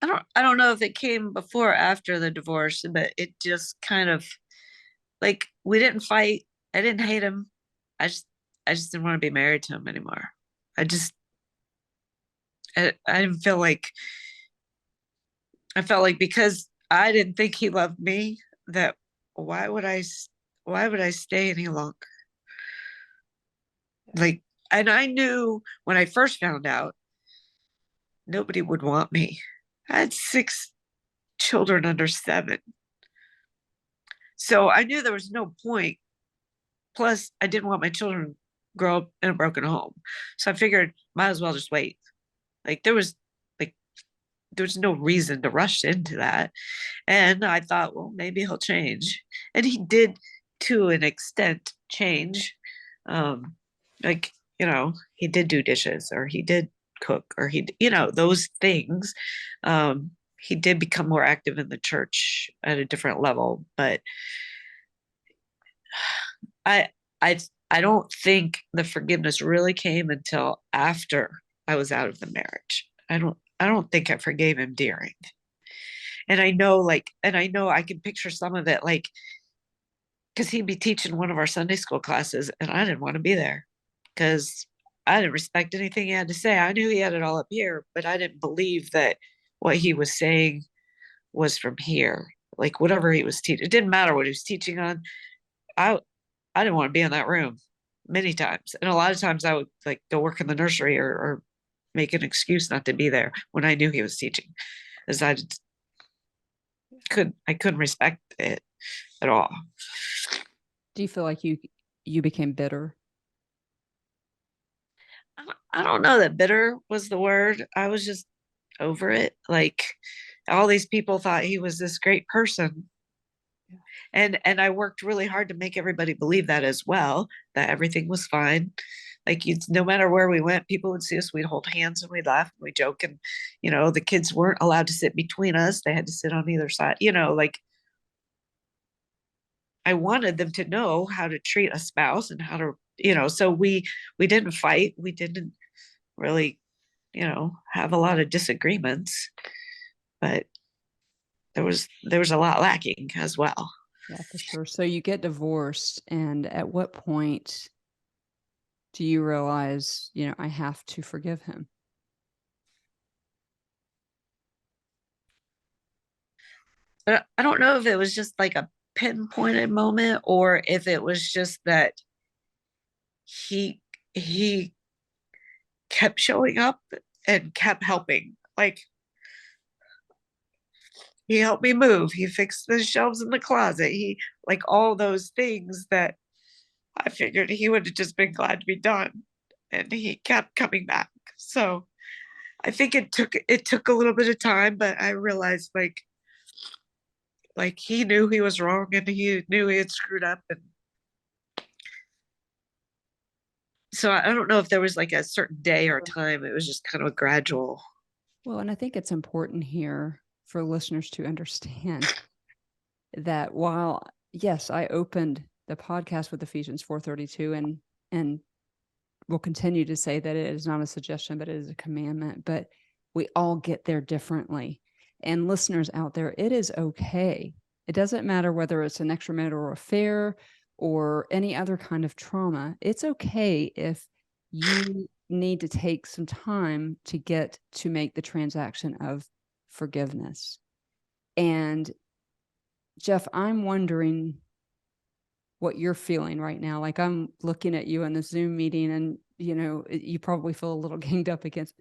I don't know if it came before or after the divorce, but it just kind of like we didn't fight. I didn't hate him. I just I just didn't want to be married to him anymore. I just I didn't feel like I felt like because I didn't think he loved me, that why would I why would I stay any longer? Like, and I knew when I first found out nobody would want me. I had six children under seven. So I knew there was no point. Plus, I didn't want my children to grow up in a broken home. So I figured might as well just wait. Like like there was no reason to rush into that. And I thought, well, maybe he'll change. And he did to an extent change. Um, like, he did do dishes or he did cook or those things. He did become more active in the church at a different level, but I I I don't think the forgiveness really came until after I was out of the marriage. I don't think I forgave him during. And I can picture some of it, like, because he'd be teaching one of our Sunday school classes and I didn't want to be there because I didn't respect anything he had to say. I knew he had it all up here, but I didn't believe that what he was saying was from here. Like whatever he was teaching, it didn't matter what he was teaching on. I I didn't want to be in that room many times. And a lot of times I would like go work in the nursery or make an excuse not to be there when I knew he was teaching. As I couldn't respect it at all. Do you feel like you became bitter? I don't know that bitter was the word. I was just over it. Like all these people thought he was this great person. And I worked really hard to make everybody believe that as well, that everything was fine. Like no matter where we went, people would see us, we'd hold hands and we'd laugh and we'd joke. And, the kids weren't allowed to sit between us. They had to sit on either side, like I wanted them to know how to treat a spouse and how to, so we didn't fight. We didn't really, have a lot of disagreements, but there was a lot lacking as well. Yeah, for sure. So you get divorced, and at what point do you realize, I have to forgive him? But I don't know if it was just like a pinpointed moment or if it was just that he he kept showing up and kept helping. Like he helped me move. He fixed the shelves in the closet. He like all those things that I figured he would have just been glad to be done. And he kept coming back. So I think it took a little bit of time, but I realized like he knew he was wrong and he knew he had screwed up. And so I don't know if there was like a certain day or time. It was just kind of a gradual. Well, and I think it's important here for listeners to understand that while, yes, I opened the podcast with Ephesians 4:32 and will continue to say that it is not a suggestion, but it is a commandment, but we all get there differently. And listeners out there, it is okay. It doesn't matter whether it's an extramarital affair or any other kind of trauma. It's okay if you need to take some time to get to make the transaction of forgiveness. And Jeff, I'm wondering what you're feeling right now. Like I'm looking at you in the Zoom meeting and, you probably feel a little ganged up against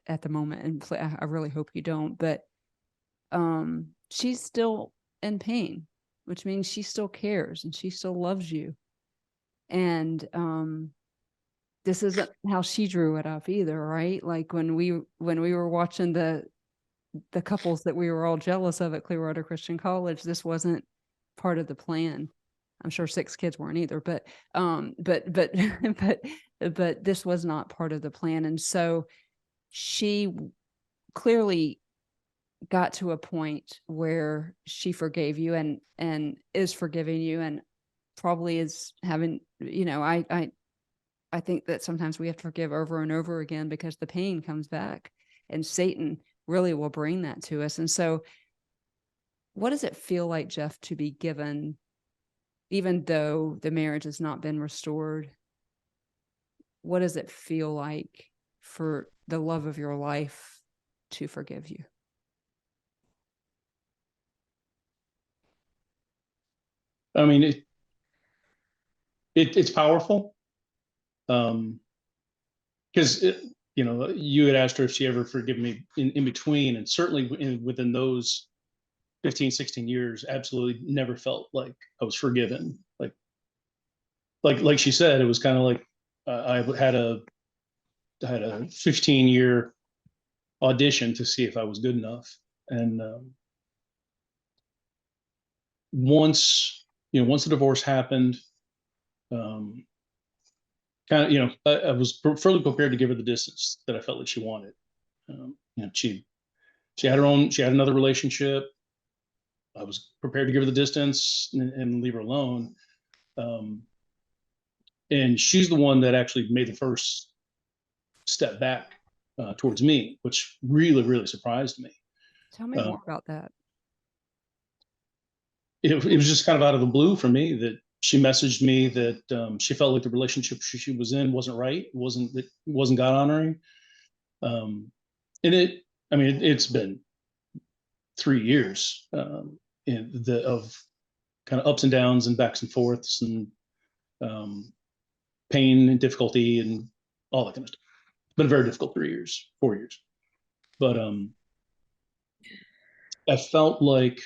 at the moment. And I really hope you don't, but she's still in pain, which means she still cares and she still loves you. And this isn't how she drew it up either, right? Like when we were watching the couples that we were all jealous of at Clearwater Christian College, this wasn't part of the plan. I'm sure 6 kids weren't either, but but this was not part of the plan. And so she clearly got to a point where she forgave you and is forgiving you and probably is having, I think that sometimes we have to forgive over and over again because the pain comes back and Satan really will bring that to us. And so what does it feel like, Jeff, to be given, even though the marriage has not been restored? What does it feel like for the love of your life to forgive you? I mean, it's powerful. Because you had asked her if she ever forgiven me in between, and certainly within those 15, 16 years, absolutely never felt like I was forgiven. Like she said, it was kind of like I had a 15-year audition to see if I was good enough. And once the divorce happened, um, kind of, I was fairly prepared to give her the distance that I felt like she wanted. She had she had another relationship. I was prepared to give her the distance and leave her alone. Um, and she's the one that actually made the first step back towards me, which really, really surprised me. Tell me more about that. It was just kind of out of the blue for me that she messaged me that she felt like the relationship she was in wasn't right. It wasn't God honoring. And it's been 3 years of kind of ups and downs and backs and forths and um, pain and difficulty and all that kind of stuff. It's been a very difficult 3 years, 4 years. But I felt like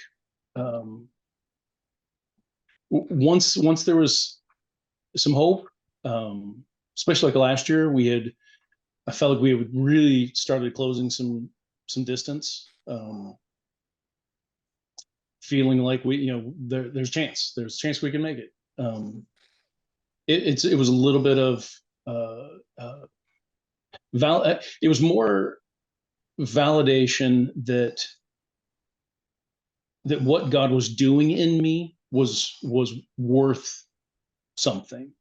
um, once there was some hope, especially like last year, I felt like we had really started closing some distance, feeling like there's a chance we can make it. It was a little bit of it was more validation that what God was doing in me was worth something.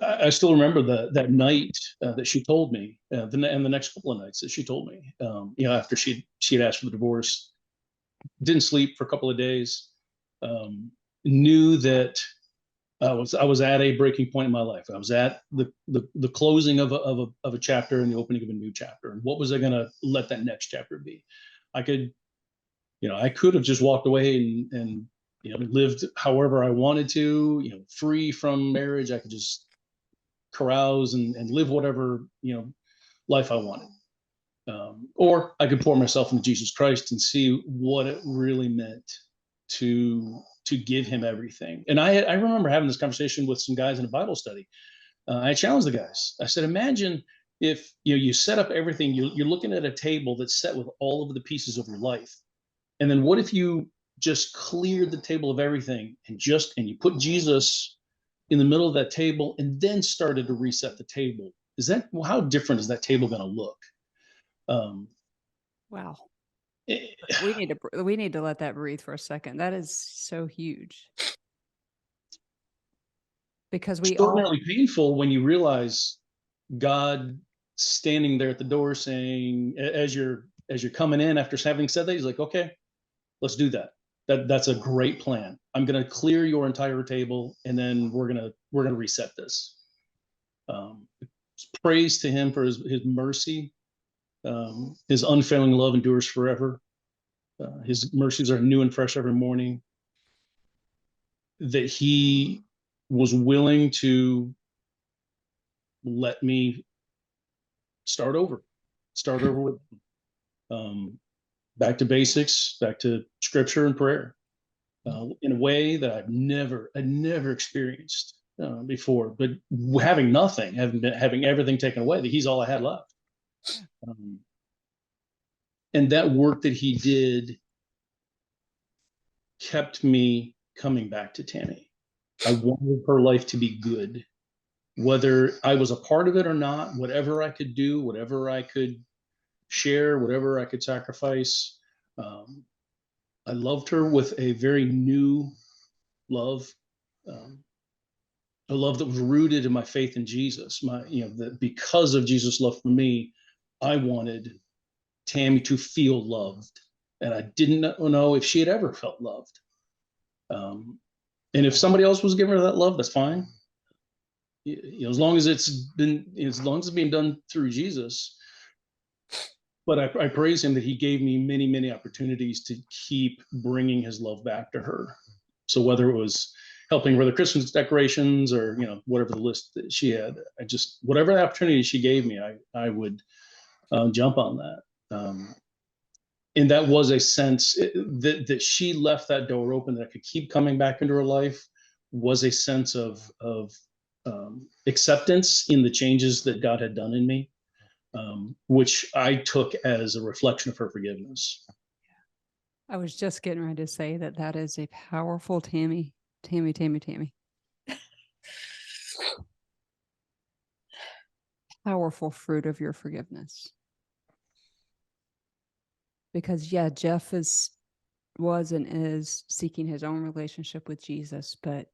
I still remember that night that she told me, and the next couple of nights that she told me, after she had asked for the divorce, didn't sleep for a couple of days, knew that I was at a breaking point in my life. I was at the closing of a chapter and the opening of a new chapter. And what was I going to let that next chapter be? I could have just walked away and lived however I wanted to, free from marriage. I could just carouse and live whatever life I wanted. Or I could pour myself into Jesus Christ and see what it really meant to give him everything. And I remember having this conversation with some guys in a Bible study. I challenged the guys. I said, imagine if you set up everything. You're looking at a table that's set with all of the pieces of your life, and then what if you just cleared the table of everything and you put Jesus in the middle of that table and then started to reset the table? How different is that table going to look? Wow. It, We need to let that breathe for a second. That is so huge. Because we all extraordinarily painful when you realize God standing there at the door saying, as you're coming in after having said that, he's like, okay, let's do that. That's a great plan. I'm going to clear your entire table, and then we're gonna reset this. Praise to him for his mercy. His unfailing love endures forever. His mercies are new and fresh every morning. That he was willing to let me start over with back to basics, back to scripture and prayer, in a way that I'd never experienced before. But having nothing, having everything taken away, that he's all I had left. And that work that he did kept me coming back to Tammy. I wanted her life to be good, whether I was a part of it or not. Whatever I could do, whatever I could share, whatever I could sacrifice. I loved her with a very new love, a love that was rooted in my faith in Jesus. Because of Jesus' love for me, I wanted Tammy to feel loved. And I didn't know if she had ever felt loved. And if somebody else was giving her that love, that's fine. You know, as long as it's being done through Jesus. But I praise him that he gave me many, many opportunities to keep bringing his love back to her. So whether it was helping with the Christmas decorations or, you know, whatever the list that she had, whatever opportunity she gave me, I would jump on that. And that was a sense that she left that door open, that I could keep coming back into her life, was a sense of acceptance in the changes that God had done in me, which I took as a reflection of her forgiveness. I was just getting ready to say that is a powerful Tammy. Powerful fruit of your forgiveness. Because yeah, Jeff was and is seeking his own relationship with Jesus, but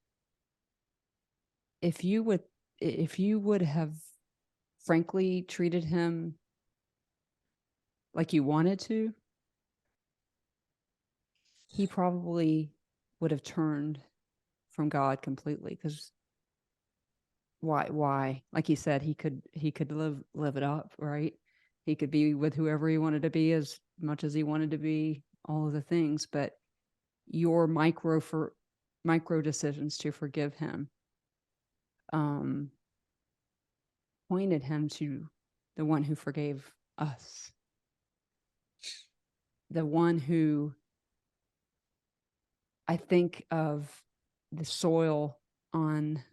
if you would have frankly treated him like you wanted to, he probably would have turned from God completely. Because why? Like he said, he could live it up, right? He could be with whoever he wanted to be as much as he wanted to be, all of the things, but your micro decisions to forgive him pointed him to the one who forgave us, the one who, I think of the soil on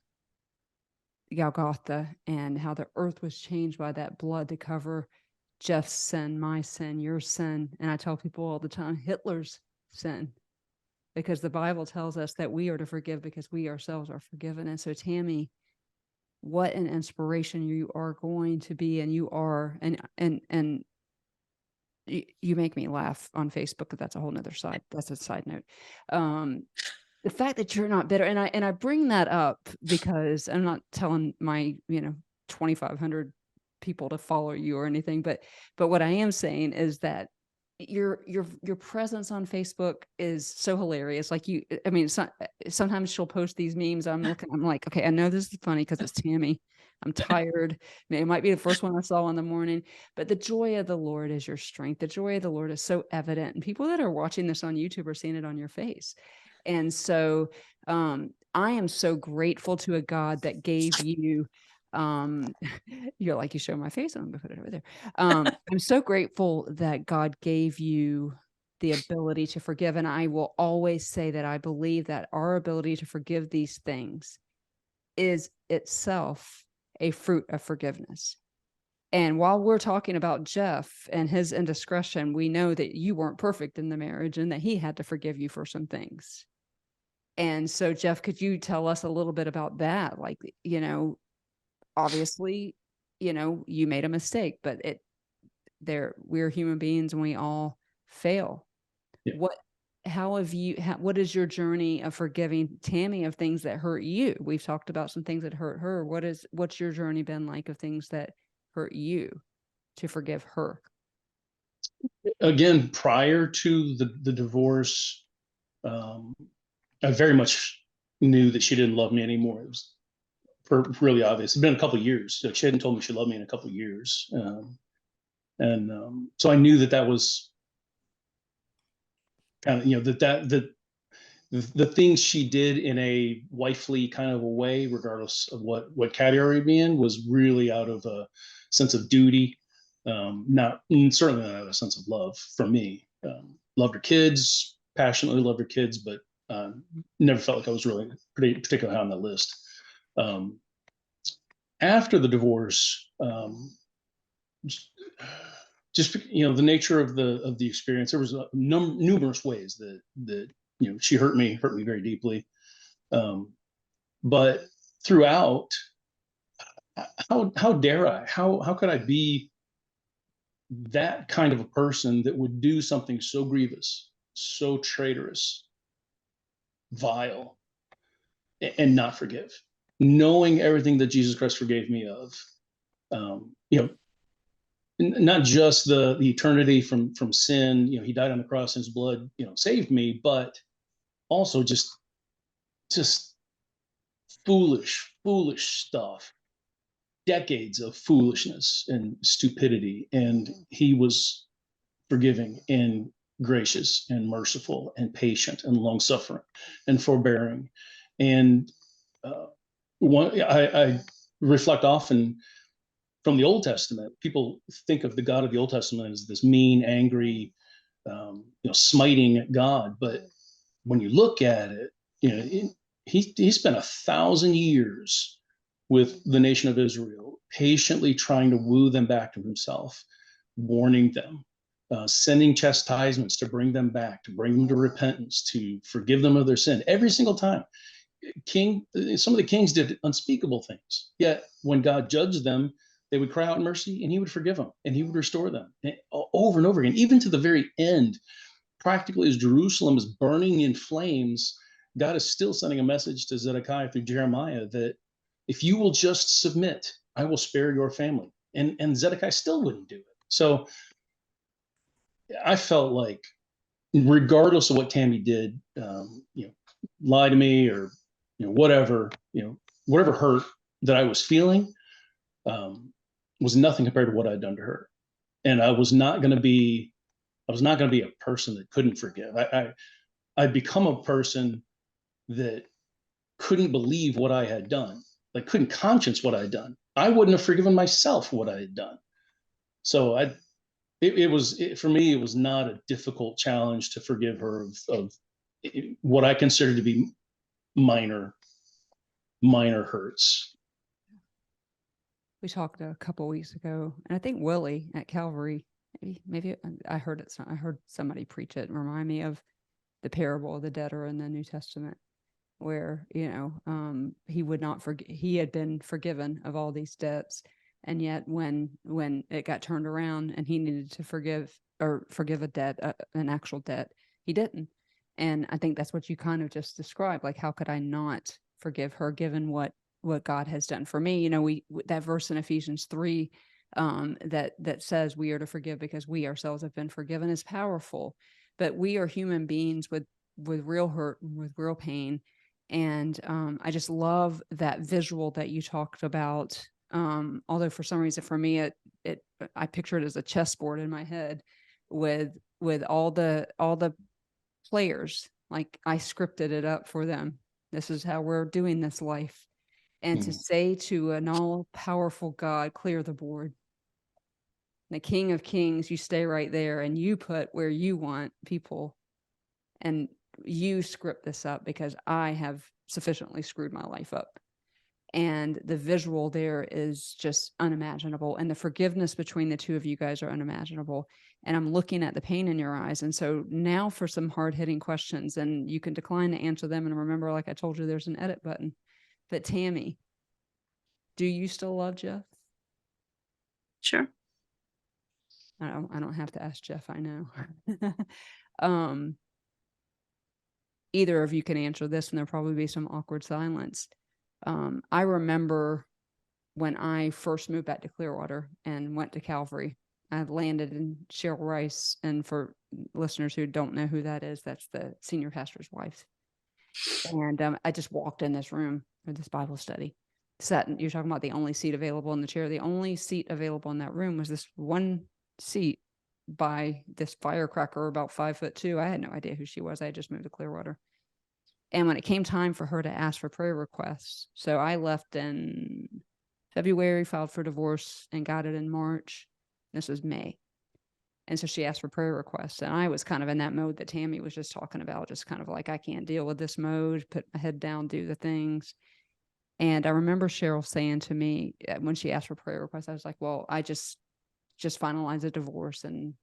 Golgotha and how the earth was changed by that blood to cover Jeff's sin, my sin, your sin. And I tell people all the time, Hitler's sin, because the Bible tells us that we are to forgive because we ourselves are forgiven. And so, Tammy, what an inspiration you are going to be. And you are, and you make me laugh on Facebook, but that's a whole nother side. That's a side note. The fact that you're not bitter, and I bring that up because I'm not telling my 2,500 people to follow you or anything, but what I am saying is that your presence on Facebook is so hilarious. Like sometimes she'll post these memes. I'm like, okay, I know this is funny because it's Tammy. I'm tired. It might be the first one I saw in the morning, but the joy of the Lord is your strength. The joy of the Lord is so evident, and people that are watching this on YouTube are seeing it on your face. And so I am so grateful to a God that gave you, you're like, you show my face, I'm gonna put it over there. I'm so grateful that God gave you the ability to forgive. And I will always say that I believe that our ability to forgive these things is itself a fruit of forgiveness. And while we're talking about Jeff and his indiscretion, we know that you weren't perfect in the marriage and that he had to forgive you for some things. And so, Jeff, could you tell us a little bit about that? Like, obviously, you made a mistake, but we're human beings and we all fail. Yeah. What is your journey of forgiving Tammy of things that hurt you? We've talked about some things that hurt her. What's your journey been like of things that hurt you to forgive her? Again, prior to the divorce, I very much knew that she didn't love me anymore. It was really obvious. It's been a couple of years. So she hadn't told me she loved me in a couple of years. So I knew that was kind of, the things she did in a wifely kind of a way, regardless of what category it'd be in, was really out of a sense of duty. Certainly not a sense of love from me. Loved her kids, passionately loved her kids, but never felt like I was really particularly high on the list. After the divorce, just the nature of the experience, there was numerous ways that she hurt me very deeply. But throughout, how dare I? How could I be that kind of a person that would do something so grievous, so traitorous, vile, and not forgive, knowing everything that Jesus Christ forgave me of? not just the eternity from sin, he died on the cross and his blood, saved me, but also just foolish stuff, decades of foolishness and stupidity. And he was forgiving and gracious and merciful and patient and long suffering and forbearing. And I reflect often from the Old Testament. People think of the God of the Old Testament as this mean, angry, smiting God. But when you look at it, he spent 1,000 years with the nation of Israel, patiently trying to woo them back to himself, warning them, sending chastisements to bring them back, to bring them to repentance, to forgive them of their sin every single time. Some of the kings did unspeakable things. Yet when God judged them, they would cry out in mercy and he would forgive them and he would restore them over and over again, even to the very end. Practically, as Jerusalem is burning in flames, God is still sending a message to Zedekiah through Jeremiah that if you will just submit, I will spare your family. And Zedekiah still wouldn't do it. So I felt like, regardless of what Tammy did, lie to me or whatever, whatever hurt that I was feeling, was nothing compared to what I'd done to her. And I was not going to be a person that couldn't forgive. I'd become a person that couldn't believe what I had done, like couldn't conscience what I'd done. I wouldn't have forgiven myself what I had done. So for me, it was not a difficult challenge to forgive her of what I consider to be minor hurts. We talked a couple weeks ago, and I think Willie at Calvary, maybe I heard it. I heard somebody preach it and remind me of the parable of the debtor in the New Testament, where he would not forgive. He had been forgiven of all these debts, and yet when it got turned around and he needed to forgive a debt, an actual debt, he didn't. And I think that's what you kind of just described. Like, how could I not forgive her, given what God has done for me? That verse in Ephesians 3 that says we are to forgive because we ourselves have been forgiven is powerful. But we are human beings with real hurt, with real pain. And I just love that visual that you talked about. Although for some reason, for me, I picture it as a chessboard in my head with all the players. Like, I scripted it up for them. This is how we're doing this life. And to say to an all-powerful God, clear the board. The King of Kings, you stay right there and you put where you want people. And you script this up because I have sufficiently screwed my life up. And the visual there is just unimaginable. And the forgiveness between the two of you guys are unimaginable. And I'm looking at the pain in your eyes. And so now for some hard-hitting questions, and you can decline to answer them. And remember, like I told you, there's an edit button. But Tammy, do you still love Jeff? Sure. I don't have to ask Jeff, I know. Either of you can answer this, and there'll probably be some awkward silence. I remember when I first moved back to Clearwater and went to Calvary, I landed in Cheryl Rice. And for listeners who don't know who that is, that's the senior pastor's wife. And I just walked in this room for this Bible study. You're talking about the only seat available in the chair. The only seat available in that room was this one seat by this firecracker about 5'2". I had no idea who she was. I had just moved to Clearwater. And when it came time for her to ask for prayer requests, so I left in February, filed for divorce, and got it in March. This was May. And so she asked for prayer requests. And I was kind of in that mode that Tammy was just talking about, just kind of like, I can't deal with this mode, put my head down, do the things. And I remember Cheryl saying to me when she asked for prayer requests, I was like, well, I just finalized a divorce and,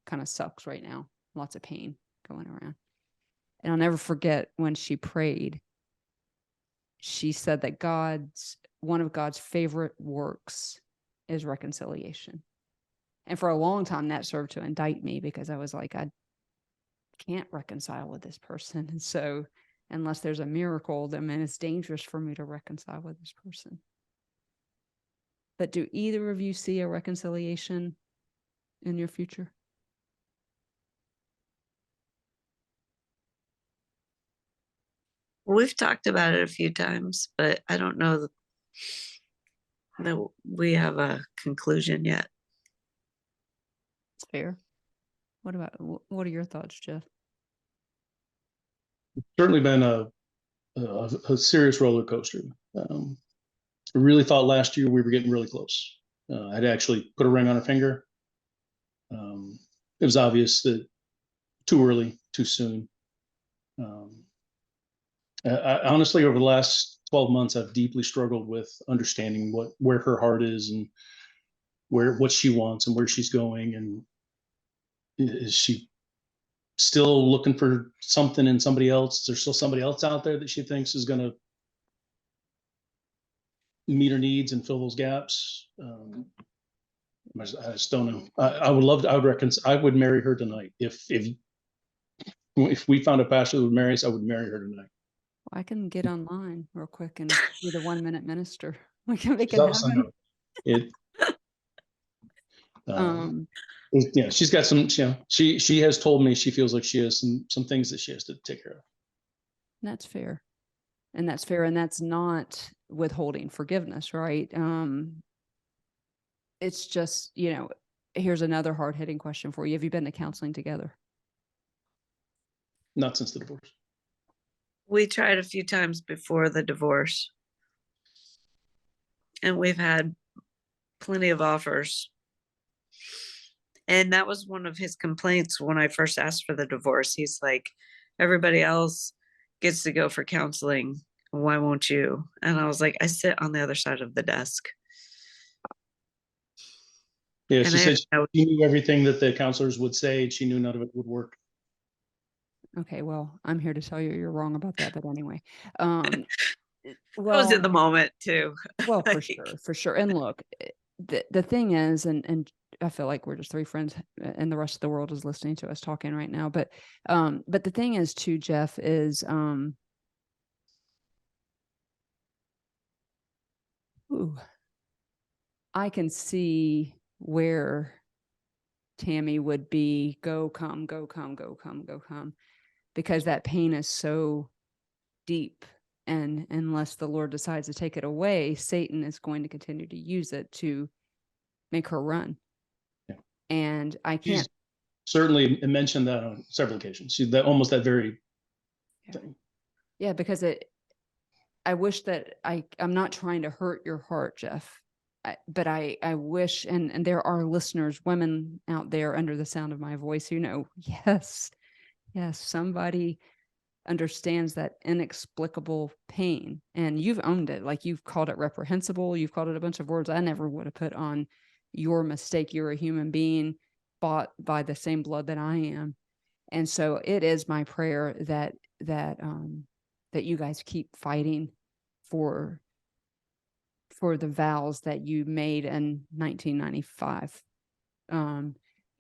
kind of sucks right now. Lots of pain going around. And I'll never forget when she prayed, she said that one of God's favorite works is reconciliation. And for a long time, that served to indict me because I was like, I can't reconcile with this person. And so unless there's a miracle, then it's dangerous for me to reconcile with this person. But do either of you see a reconciliation in your future? We've talked about it a few times, but I don't know that we have a conclusion yet. It's fair. What are your thoughts, Jeff? Certainly been a serious roller coaster. I really thought last year we were getting really close. I'd actually put a ring on her finger. It was obvious that too early, too soon. Honestly, over the last 12 months, I've deeply struggled with understanding where her heart is and what she wants and where she's going. And is she still looking for something in somebody else? There's still somebody else out there that she thinks is going to meet her needs and fill those gaps. I just don't know. I would love to. I would marry her tonight if we found a pastor that would marry us. I would marry her tonight. I can get online real quick and be the 1 minute minister. We can make it So, I know. happen. It. Yeah, she's got some. She has told me she feels like she has some things that she has to take care of. That's fair. And that's fair. And that's not withholding forgiveness, right? It's just, here's another hard hitting question for you. Have you been to counseling together? Not since the divorce. We tried a few times before the divorce, and we've had plenty of offers. And that was one of his complaints when I first asked for the divorce. He's like, everybody else gets to go for counseling. Why won't you? And I was like, I sit on the other side of the desk. Yeah, And she said she knew everything that the counselors would say. She knew none of it would work. Okay, well, I'm here to tell you you're wrong about that. But anyway, I was in the moment too. Well, for sure. And look, the thing is, and I feel like we're just three friends, and the rest of the world is listening to us talking right now. But the thing is, too, Jeff, is I can see where Tammy would be go, come, because that pain is so deep. And unless the Lord decides to take it away, Satan is going to continue to use it to make her run. Yeah. And I can't. She's certainly mentioned that on several occasions. She's almost that very thing. Yeah, because I wish that I'm not trying to hurt your heart, Jeff. But I wish, and there are listeners, women out there under the sound of my voice who know, yes, somebody understands that inexplicable pain, and you've owned it. Like, you've called it reprehensible. You've called it a bunch of words I never would have put on your mistake. You're a human being bought by the same blood that I am. And so it is my prayer that you guys keep fighting for the vows that you made in 1995.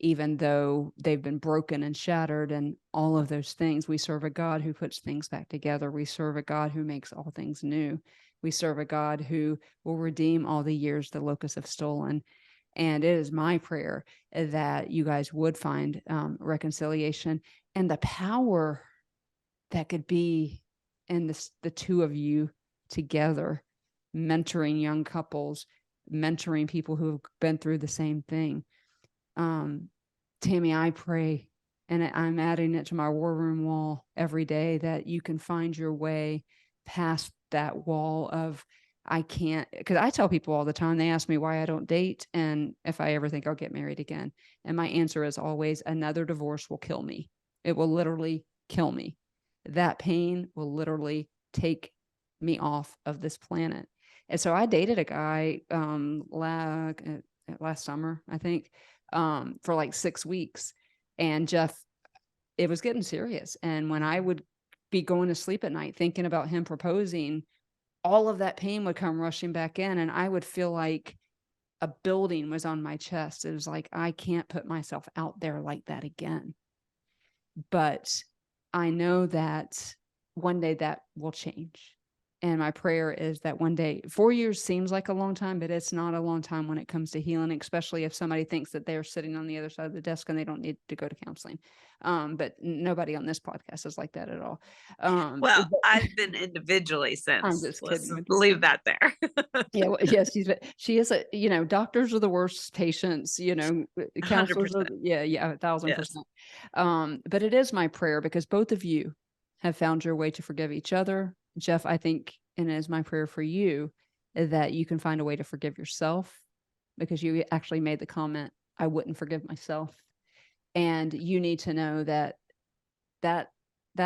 Even though they've been broken and shattered and all of those things, we serve a God who puts things back together. We serve a God who makes all things new. We serve a God who will redeem all the years the locusts have stolen. And it is my prayer that you guys would find reconciliation, and the power that could be in the two of you together, mentoring young couples, mentoring people who have been through the same thing. Tammy, I pray, and I'm adding it to my war room wall every day, that you can find your way past that wall of, I can't, because I tell people all the time, they ask me why I don't date and if I ever think I'll get married again. And my answer is always, another divorce will kill me. It will literally kill me. That pain will literally take me off of this planet. And so I dated a guy last summer, I think, for like 6 weeks. And Jeff, it was getting serious. And when I would be going to sleep at night thinking about him proposing, all of that pain would come rushing back in, and I would feel like a building was on my chest. It was like, I can't put myself out there like that again. But I know that one day that will change. And my prayer is that one day, 4 years seems like a long time, but it's not a long time when it comes to healing, especially if somebody thinks that they're sitting on the other side of the desk and they don't need to go to counseling. But nobody on this podcast is like that at all. Well, I've been individually I'm since. just Let's kidding with leave that there. yeah, well, yes, she is a, doctors are the worst patients, counselors are, 100%. yeah, 1,000%. Yes. But it is my prayer because both of you have found your way to forgive each other. Jeff, I think, and it is my prayer for you that you can find a way to forgive yourself, because you actually made the comment, I wouldn't forgive myself. And you need to know that that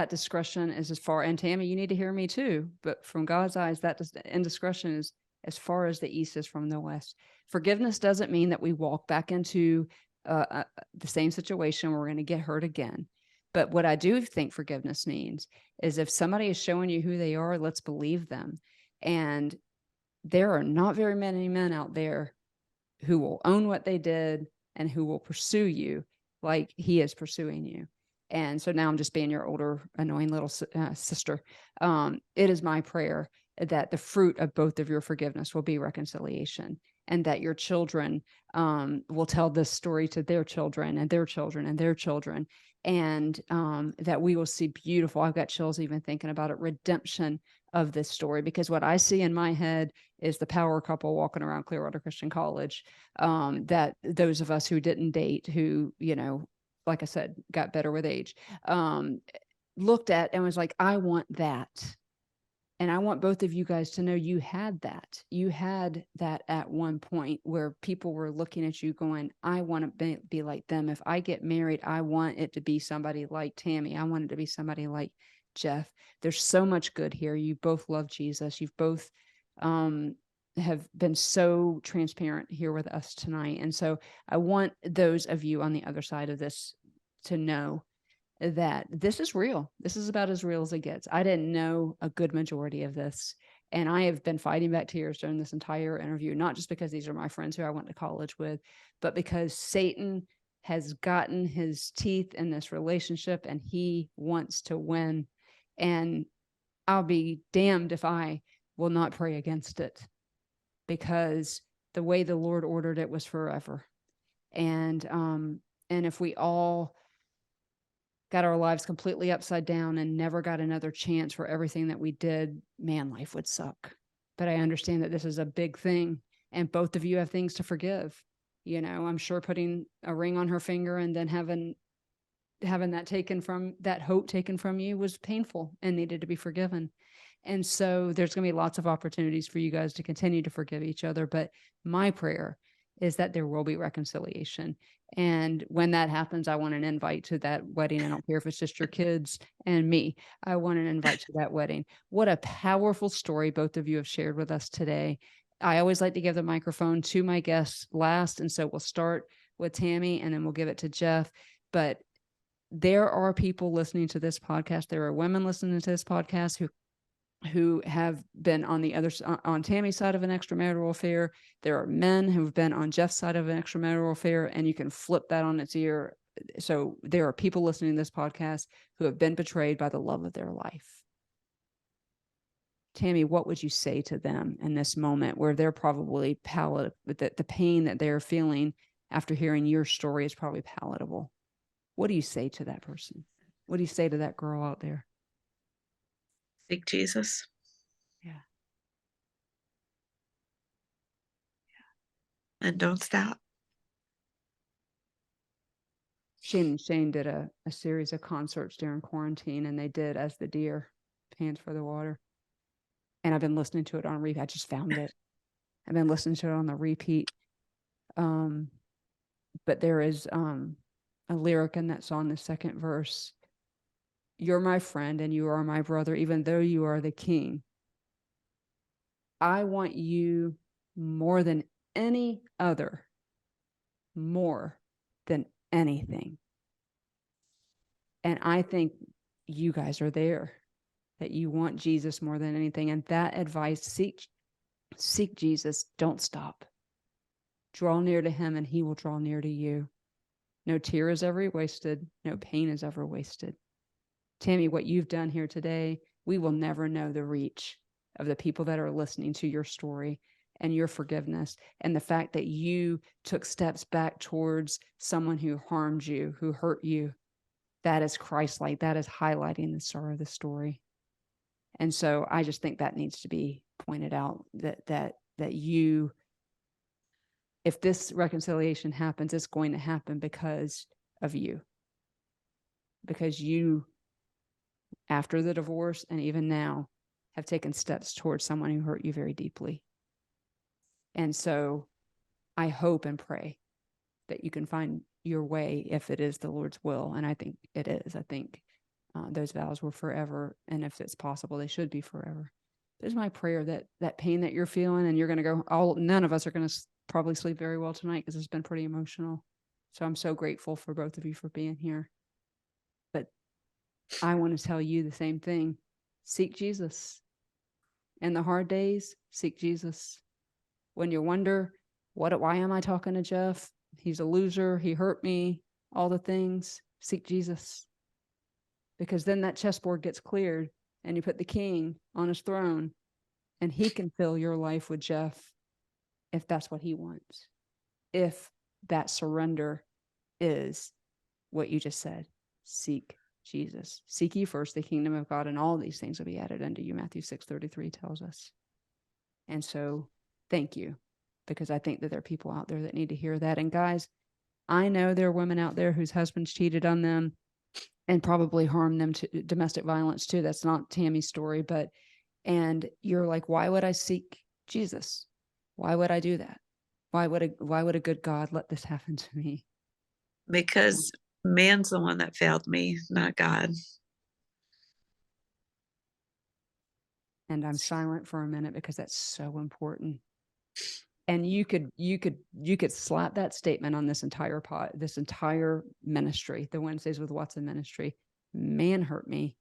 discretion is as far, and Tammy, you need to hear me too, but from God's eyes, that indiscretion is as far as the east is from the west. Forgiveness doesn't mean that we walk back into the same situation where we're going to get hurt again. But what I do think forgiveness means is if somebody is showing you who they are, let's believe them. And there are not very many men out there who will own what they did and who will pursue you like he is pursuing you. And so now I'm just being your older, annoying little sister. It is my prayer that the fruit of both of your forgiveness will be reconciliation, and that your children will tell this story to their children and their children and their children. And that we will see beautiful, I've got chills even thinking about it, redemption of this story. Because what I see in my head is the power couple walking around Clearwater Christian College, that those of us who didn't date, who, like I said, got better with age, looked at and was like, I want that. And I want both of you guys to know you had that. You had that at one point where people were looking at you going, I want to be like them. If I get married, I want it to be somebody like Tammy. I want it to be somebody like Jeff. There's so much good here. You both love Jesus. You've both have been so transparent here with us tonight. And so I want those of you on the other side of this to know that this is real. This is about as real as it gets. I didn't know a good majority of this. And I have been fighting back tears during this entire interview, not just because these are my friends who I went to college with, but because Satan has gotten his teeth in this relationship and he wants to win. And I'll be damned if I will not pray against it, because the way the Lord ordered it was forever. And if we all got our lives completely upside down and never got another chance for everything that we did, man, life would suck. But I understand that this is a big thing, and both of you have things to forgive. I'm sure putting a ring on her finger and then having that hope taken from you was painful and needed to be forgiven. And so there's going to be lots of opportunities for you guys to continue to forgive each other. But my prayer is that there will be reconciliation. And when that happens, I want an invite to that wedding. I don't care if it's just your kids and me. I want an invite to that wedding. What a powerful story both of you have shared with us today. I always like to give the microphone to my guests last. And so we'll start with Tammy and then we'll give it to Jeff. But there are people listening to this podcast. There are women listening to this podcast who have been on Tammy's side of an extramarital affair. There are men who've been on Jeff's side of an extramarital affair, and you can flip that on its ear. So there are people listening to this podcast who have been betrayed by the love of their life. Tammy, what would you say to them in this moment where they're probably the pain that they're feeling after hearing your story is probably palatable? What do you say to that person? What do you say to that girl out there? Seek Jesus. Yeah. And don't stop. Shane and Shane did a series of concerts during quarantine, and they did As the Deer, Pants for the Water. And I've been listening to it on repeat. I just found it. I've been listening to it on the repeat. But there is a lyric in that song, the second verse. You're my friend and you are my brother, even though you are the king. I want you more than any other, more than anything. And I think you guys are there, that you want Jesus more than anything. And that advice, seek Jesus, don't stop. Draw near to him and he will draw near to you. No tear is ever wasted. No pain is ever wasted. Tammy, what you've done here today, we will never know the reach of the people that are listening to your story and your forgiveness, and the fact that you took steps back towards someone who harmed you, who hurt you. That is Christ-like. That is highlighting the star of the story. And so I just think that needs to be pointed out, that you, if this reconciliation happens, it's going to happen because of you. Because you, after the divorce and even now, have taken steps towards someone who hurt you very deeply. And so I hope and pray that you can find your way if it is the Lord's will. And I think it is. I think those vows were forever. And if it's possible, they should be forever. It's my prayer that that pain that you're feeling, and you're going to go, none of us are going to probably sleep very well tonight because it's been pretty emotional. So I'm so grateful for both of you for being here. But I want to tell you the same thing. Seek Jesus. In the hard days, seek Jesus. When you wonder, why am I talking to Jeff? He's a loser. He hurt me. All the things. Seek Jesus. Because then that chessboard gets cleared and you put the king on his throne and he can fill your life with Jeff if that's what he wants. If that surrender is what you just said, seek Jesus. Seek ye first the kingdom of God, and all these things will be added unto you. Matthew 6:33 tells us. And so thank you, because I think that there are people out there that need to hear that. And guys, I know there are women out there whose husbands cheated on them and probably harmed them to domestic violence too. That's not Tammy's story, and you're like, why would I seek Jesus? Why would I do that? Why would a good God let this happen to me? Because man's the one that failed me, not God. And I'm silent for a minute because that's so important. And you could slap that statement on this entire ministry, the Wednesdays with Watson ministry. Man hurt me,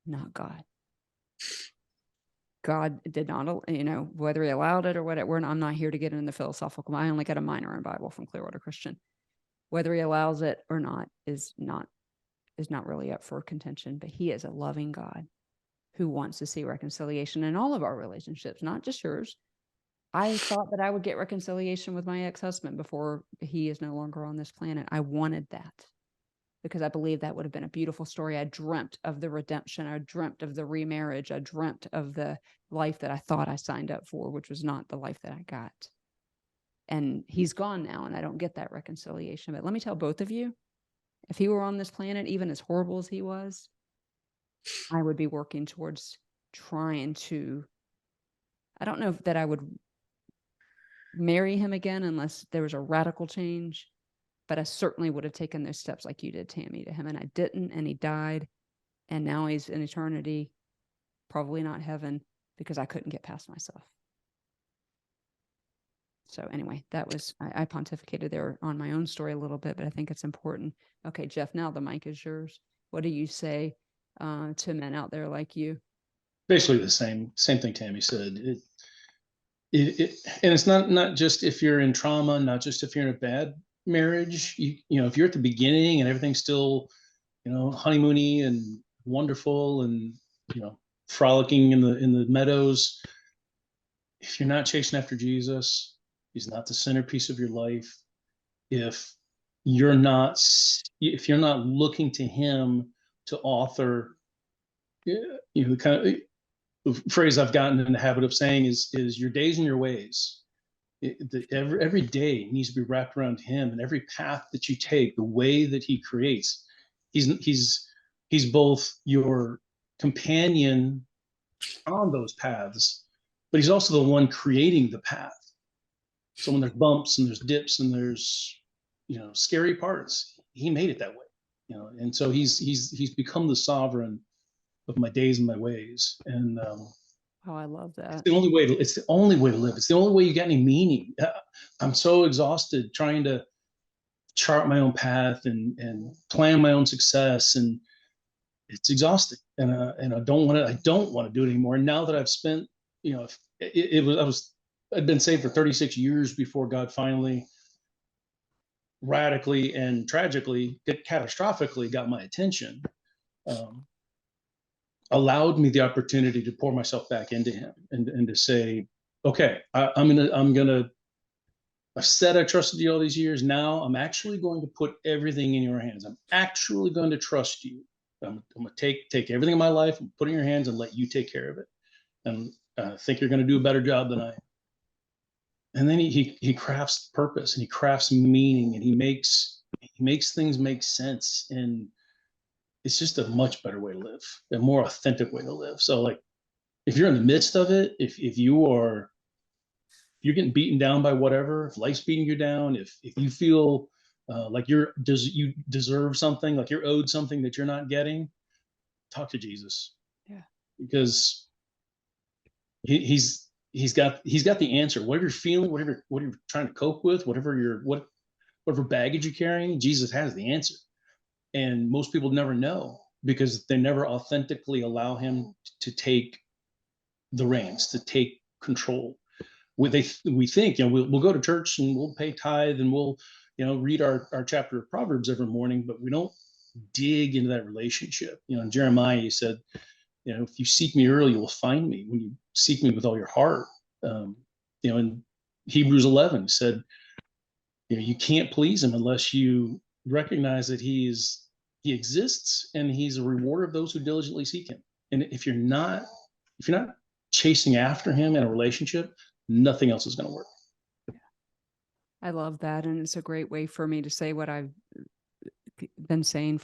not God. God did not, whether he allowed it or whatever. I'm not here to get into the philosophical. I only got a minor in Bible from Clearwater Christian. Whether he allows it or not is not really up for contention. But he is a loving God who wants to see reconciliation in all of our relationships, not just yours. I thought that I would get reconciliation with my ex-husband before he is no longer on this planet. I wanted that because I believe that would have been a beautiful story. I dreamt of the redemption. I dreamt of the remarriage. I dreamt of the life that I thought I signed up for, which was not the life that I got. And he's gone now, and I don't get that reconciliation. But let me tell both of you, if he were on this planet, even as horrible as he was, I would be working towards trying to, I don't know that I would marry him again unless there was a radical change, but I certainly would have taken those steps like you did, Tammy, to him. And I didn't, and he died. And now he's in eternity, probably not heaven, because I couldn't get past myself. So anyway, I pontificated there on my own story a little bit, but I think it's important. Okay, Jeff, now the mic is yours. What do you say to men out there like you? Basically the same thing Tammy said. And it's not just if you're in trauma, not just if you're in a bad marriage. If you're at the beginning and everything's still, honeymoony and wonderful and frolicking in the meadows, if you're not chasing after Jesus, he's not the centerpiece of your life. If you're not looking to him to author, the kind of phrase I've gotten in the habit of saying is your days and your ways. Every day needs to be wrapped around him, and every path that you take, the way that he creates, he's both your companion on those paths, but he's also the one creating the path. So when there's bumps and there's dips and there's scary parts, he made it that way. And so he's become the sovereign of my days and my ways. And Oh, I love that. It's the only way to live. It's the only way you get any meaning. I'm so exhausted trying to chart my own path and plan my own success, and it's exhausting. And I don't want to do it anymore. And now that I've spent, I'd been saved for 36 years before God finally radically and tragically, catastrophically got my attention. allowed me the opportunity to pour myself back into him and to say, okay, I've said I trusted you all these years. Now I'm actually going to put everything in your hands. I'm actually going to trust you. I'm going to take everything in my life and put it in your hands and let you take care of it. And I think you're going to do a better job than I am. And then he crafts purpose and he crafts meaning and he makes things make sense. And it's just a much better way to live, a more authentic way to live. So like, if you're in the midst of it, if you're getting beaten down by whatever, if life's beating you down, if you feel like you deserve something, like you're owed something that you're not getting, talk to Jesus. Yeah. Because he's got the answer. Whatever you're feeling, whatever you're trying to cope with, whatever baggage you're carrying, Jesus has the answer. And most people never know because they never authentically allow him to take the reins, to take control. We think, we'll go to church and we'll pay tithe and we'll, read our chapter of Proverbs every morning, but we don't dig into that relationship. In Jeremiah, he said, if you seek me early, you will find me when you seek me with all your heart. In Hebrews 11 said, you can't please him unless you recognize that he exists and he's a rewarder of those who diligently seek him. And if you're not chasing after him in a relationship, nothing else is going to work. I love that. And it's a great way for me to say what I've been saying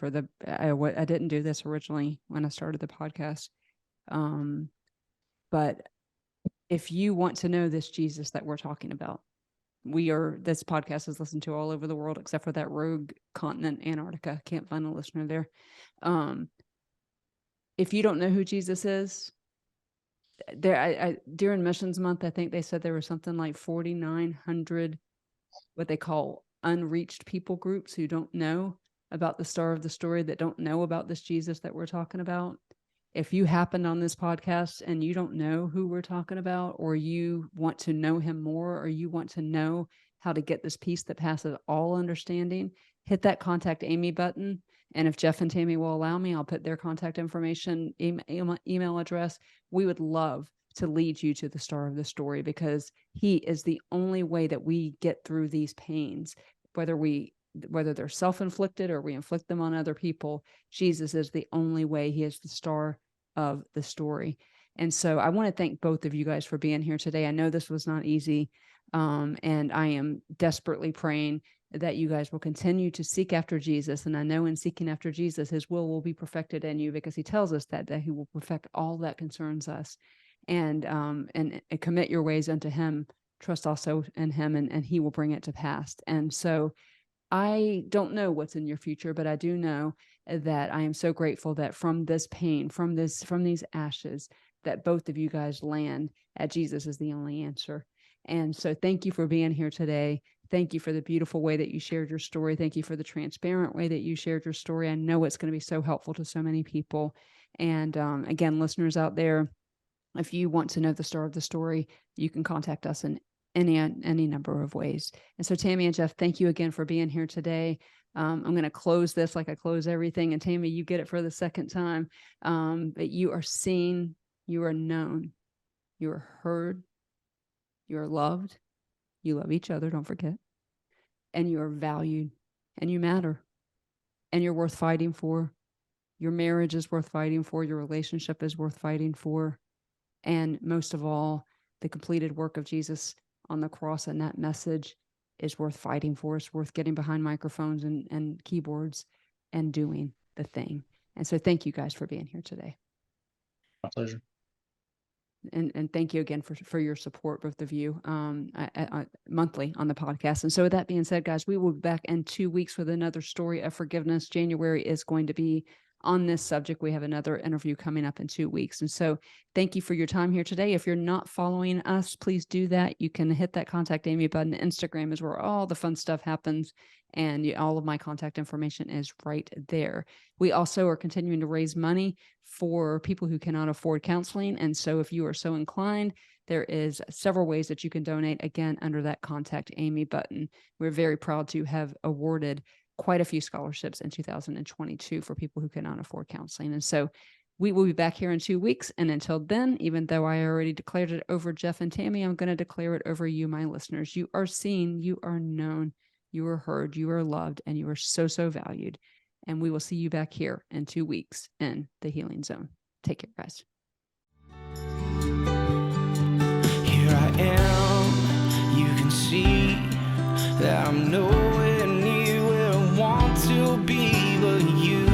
I didn't do this originally when I started the podcast. But if you want to know this Jesus that we're talking about, this podcast is listened to all over the world, except for that rogue continent, Antarctica. Can't find a listener there. If you don't know who Jesus is, during Missions Month, I think they said there was something like 4,900 what they call unreached people groups who don't know about the star of the story, that don't know about this Jesus that we're talking about. If you happened on this podcast and you don't know who we're talking about, or you want to know him more, or you want to know how to get this peace that passes all understanding, hit that contact Amy button. And if Jeff and Tammy will allow me, I'll put their contact information, email address. We would love to lead you to the star of the story, because he is the only way that we get through these pains, whether they're self-inflicted or we inflict them on other people. Jesus is the only way. He is the star of the story. And so I want to thank both of you guys for being here today. I know this was not easy. And I am desperately praying that you guys will continue to seek after Jesus. And I know in seeking after Jesus, his will be perfected in you, because he tells us that he will perfect all that concerns us. And commit your ways unto him, trust also in him, and he will bring it to pass. And so I don't know what's in your future, but I do know that I am so grateful that from this pain, from these ashes, that both of you guys land at Jesus is the only answer. And so thank you for being here today. Thank you for the beautiful way that you shared your story. Thank you for the transparent way that you shared your story. I know it's going to be so helpful to so many people. And again, listeners out there, if you want to know the star of the story, you can contact us in any number of ways. And so Tammy and Jeff, thank you again for being here today. I'm going to close this like I close everything. And Tammy, you get it for the second time. But you are seen, you are known, you are heard, you are loved, you love each other, don't forget, and you are valued, and you matter, and you're worth fighting for. Your marriage is worth fighting for. Your relationship is worth fighting for. And most of all, the completed work of Jesus on the cross and that message is worth fighting for. It's worth getting behind microphones and keyboards and doing the thing. And so thank you guys for being here today. My pleasure. And thank you again for your support, both of you, monthly on the podcast. And so with that being said, guys, we will be back in 2 weeks with another story of forgiveness. January is going to be on this subject. We have another interview coming up in 2 weeks. And so thank you for your time here today. If you're not following us, please do that. You can hit that contact Amy button. Instagram is where all the fun stuff happens. And all of my contact information is right there. We also are continuing to raise money for people who cannot afford counseling. And so if you are so inclined, there is several ways that you can donate, again, under that contact Amy button. We're very proud to have awarded quite a few scholarships in 2022 for people who cannot afford counseling. And so We will be back here in 2 weeks. And until then, even though I already declared it over Jeff and Tammy, I'm going to declare it over you, my listeners. You are seen, you are known, you are heard, you are loved, and you are so, so valued. And we will see you back here in 2 weeks in the Healing Zone. Take care, guys. Here I am, you can see that I'm nowhere near where I want to be, but you